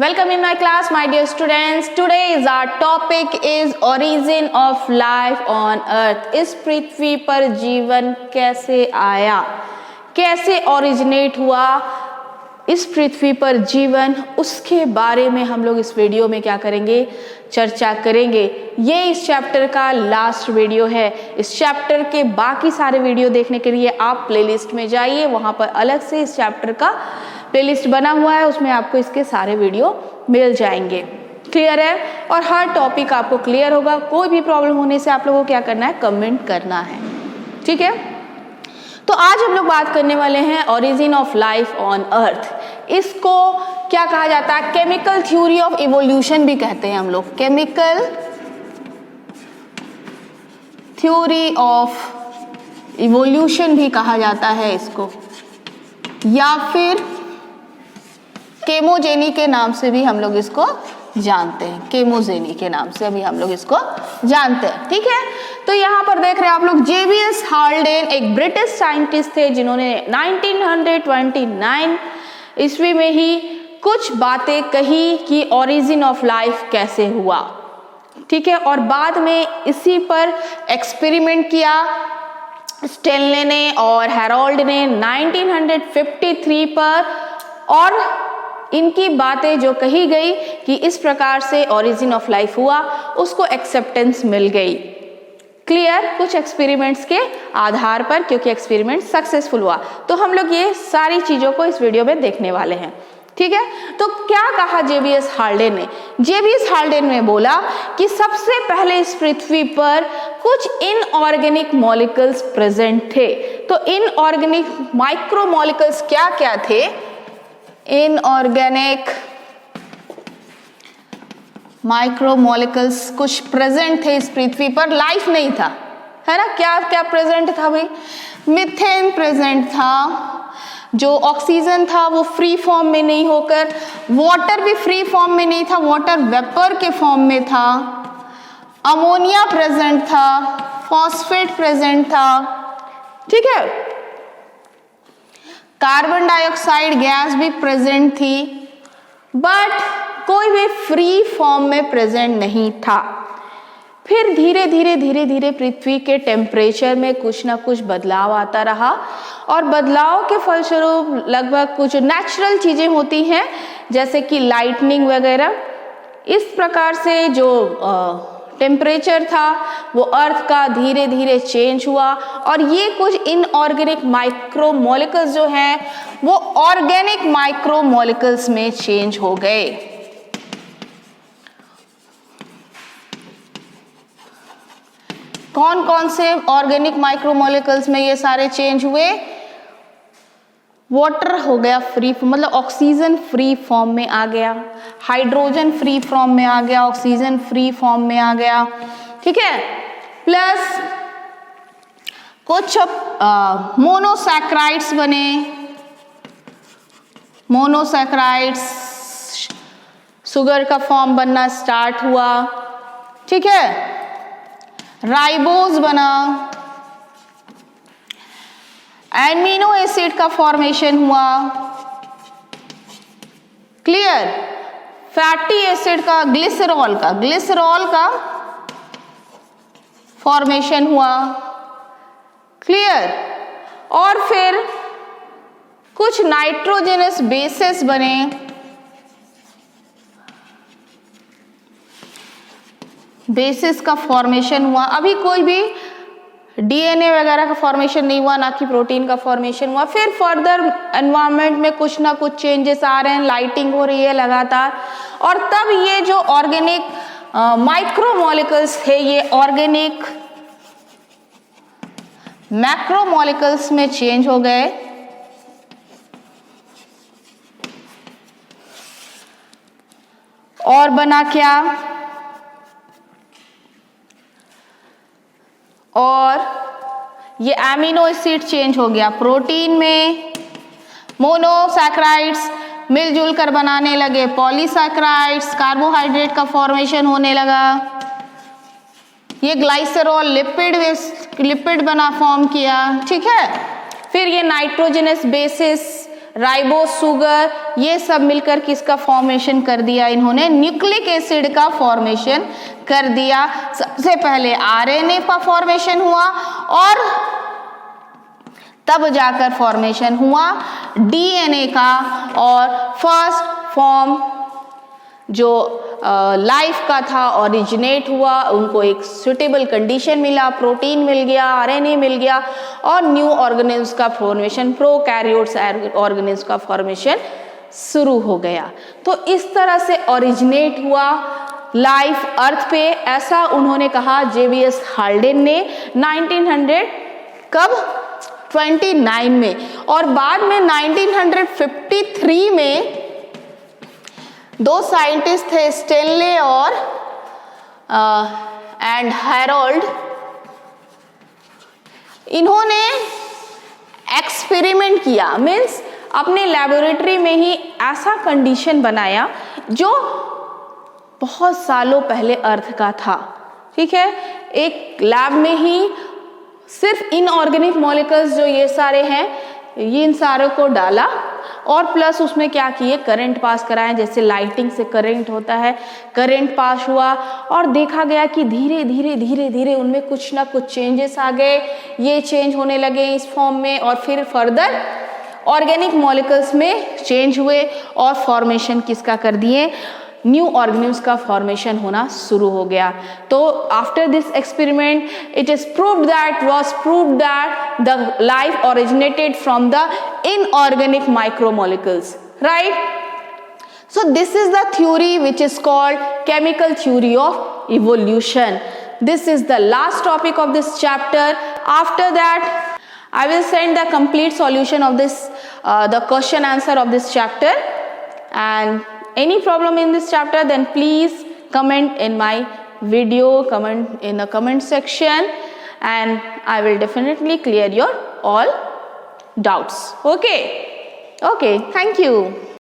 Welcome in my class, my dear students. Today's our topic is origin of life on earth. इस पृथ्वी पर जीवन कैसे आया, कैसे ओरिजिनेट हुआ इस पृथ्वी पर जीवन, उसके बारे में हम लोग इस वीडियो में क्या करेंगे, चर्चा करेंगे। ये इस चैप्टर का लास्ट वीडियो है। इस चैप्टर के बाकी सारे वीडियो देखने के लिए आप प्लेलिस्ट में जाइए, वहाँ पर अलग से इस चैप्टर का प्लेलिस्ट बना हुआ है, उसमें आपको इसके सारे वीडियो मिल जाएंगे। क्लियर है? और हर टॉपिक आपको क्लियर होगा। कोई भी प्रॉब्लम होने से आप लोगों को क्या करना है, कमेंट करना है। ठीक है, तो आज हम लोग बात करने वाले हैं origin of life on earth. इसको क्या कहा जाता है, केमिकल थ्योरी ऑफ इवोल्यूशन भी कहते हैं हम लोग। केमिकल थ्योरी ऑफ इवोल्यूशन भी कहा जाता है इसको, या फिर केमोजेनी के नाम से भी हम लोग इसको जानते हैं। केमोजेनी के नाम से अभी हम लोग इसको जानते हैं। ठीक है, तो यहाँ पर देख रहे हैं आप लोग, जेबीएस हाल्डेन एक ब्रिटिश साइंटिस्ट थे जिन्होंने 1929 ईस्वी में ही कुछ बातें कही कि ओरिजिन ऑफ लाइफ कैसे हुआ। ठीक है, और बाद में इसी पर एक्सपेरिमेंट किया स्टेनले ने और हेरोल्ड ने 1953 पर, और इनकी बातें जो कही गई कि इस प्रकार से ओरिजिन ऑफ लाइफ हुआ, उसको एक्सेप्टेंस मिल गई। क्लियर? कुछ एक्सपेरिमेंट्स के आधार पर, क्योंकि एक्सपेरिमेंट सक्सेसफुल हुआ। तो हम लोग ये सारी चीजों को इस वीडियो में देखने वाले हैं। ठीक है, तो क्या कहा जेबीएस हाल्डेन ने? जेबीएस हाल्डेन ने बोला कि सबसे पहले इस पृथ्वी पर कुछ इनऑर्गेनिक मॉलिक्यूल्स प्रेजेंट थे। तो इनऑर्गेनिक माइक्रोमॉलिक्यूल्स क्या क्या थे? इनऑर्गेनिक माइक्रोमॉलिक्यूल्स कुछ प्रेजेंट थे इस पृथ्वी पर, लाइफ नहीं था, है ना। क्या क्या प्रेजेंट था भाई? मीथेन प्रेजेंट था, जो ऑक्सीजन था वो फ्री फॉर्म में नहीं होकर, वाटर भी फ्री फॉर्म में नहीं था, वाटर वेपर के फॉर्म में था, अमोनिया प्रेजेंट था, फॉस्फेट प्रेजेंट था। ठीक है, कार्बन डाइऑक्साइड गैस भी प्रेजेंट थी, बट कोई भी फ्री फॉर्म में प्रेजेंट नहीं था। फिर धीरे धीरे पृथ्वी के टेम्परेचर में कुछ ना कुछ बदलाव आता रहा, और बदलाव के फलस्वरूप लगभग कुछ नेचुरल चीजें होती हैं, जैसे कि लाइटनिंग वगैरह। इस प्रकार से जो टेम्परेचर था वो अर्थ का धीरे धीरे चेंज हुआ, और ये कुछ इनऑर्गेनिक माइक्रोमॉलिक्यूल्स जो हैं वो ऑर्गेनिक माइक्रोमॉलिक्यूल्स में चेंज हो गए। कौन कौन से ऑर्गेनिक माइक्रोमॉलिक्यूल्स में ये सारे चेंज हुए? वाटर हो गया फ्री, मतलब ऑक्सीजन फ्री फॉर्म में आ गया, हाइड्रोजन फ्री फॉर्म में आ गया, ऑक्सीजन फ्री फॉर्म में आ गया। ठीक है, प्लस कुछ मोनोसैक्राइड्स बने, मोनोसैक्राइड्स, शुगर का फॉर्म बनना स्टार्ट हुआ। ठीक है, राइबोज बना, एमिनो एसिड का फॉर्मेशन हुआ। क्लियर? फैटी एसिड का, ग्लिसरॉल का फॉर्मेशन हुआ। क्लियर? और फिर कुछ नाइट्रोजनस बेसेस बने, बेसिस का फॉर्मेशन हुआ। अभी कोई भी डीएनए वगैरह का फॉर्मेशन नहीं हुआ, ना कि प्रोटीन का फॉर्मेशन हुआ। फिर फर्दर एनवायरनमेंट में कुछ ना कुछ चेंजेस आ रहे हैं, लाइटिंग हो रही है लगातार, और तब ये जो ऑर्गेनिक माइक्रोमॉलिक्यूल्स थे ये ऑर्गेनिक मैक्रोमॉलिक्यूल्स में चेंज हो गए। और बना क्या? और ये एमिनो एसिड चेंज हो गया, प्रोटीन में मोनोसैक्राइड्स मिलजुल कर बनाने लगे पॉलीसैक्राइड्स, कार्बोहाइड्रेट का फॉर्मेशन होने लगा। ये ग्लाइसरॉल लिपिड बना फॉर्म किया। ठीक है, फिर ये नाइट्रोजनस बेसिस राइबोस शुगर, ये सब मिलकर किसका फॉर्मेशन कर दिया इन्होंने, न्यूक्लिक एसिड का फॉर्मेशन कर दिया। सबसे पहले आरएनए का फॉर्मेशन हुआ और तब जाकर फॉर्मेशन हुआ डीएनए का, और फर्स्ट फॉर्म जो लाइफ का था ओरिजिनेट हुआ, उनको एक सुटेबल कंडीशन मिला, प्रोटीन मिल गया, आरएनए मिल गया और न्यू ऑर्गेनिल्स का फॉर्मेशन, प्रोकैरियोट्स ऑर्गेनिल्स का फॉर्मेशन शुरू हो गया। तो इस तरह से ओरिजिनेट हुआ लाइफ अर्थ पे, ऐसा उन्होंने कहा जेवीएस हाल्डेन ने 1900 कब 29 में, और बाद में 1953 में दो साइंटिस्ट थे स्टेनले और एंड हैरोल्ड, इन्होंने एक्सपेरिमेंट किया, मीन्स अपने लेबोरेटरी में ही ऐसा कंडीशन बनाया जो बहुत सालों पहले अर्थ का था। ठीक है, एक लैब में ही सिर्फ इनऑर्गेनिक मॉलिक्यूल्स जो ये सारे हैं, ये इन सारों को डाला और प्लस उसमें क्या किए, करंट पास कराएं, जैसे लाइटिंग से करंट होता है, करंट पास हुआ और देखा गया कि धीरे धीरे धीरे धीरे उनमें कुछ ना कुछ चेंजेस आ गए, ये चेंज होने लगे इस फॉर्म में, और फिर फर्दर ऑर्गेनिक मॉलिक्यूल्स में चेंज हुए और फॉर्मेशन किसका कर दिए, न्यू ऑर्गेनिल्स का फॉर्मेशन होना शुरू हो गया। तो after this experiment it is proved that the life originated from the inorganic micromolecules, right? So this is the theory which is called chemical theory of evolution. This is the last topic of this chapter. After that I will send the complete solution of this the question answer of this chapter, and any problem in this chapter then please comment in my video, comment in the comment section, and I will definitely clear your all doubts. Okay, thank you.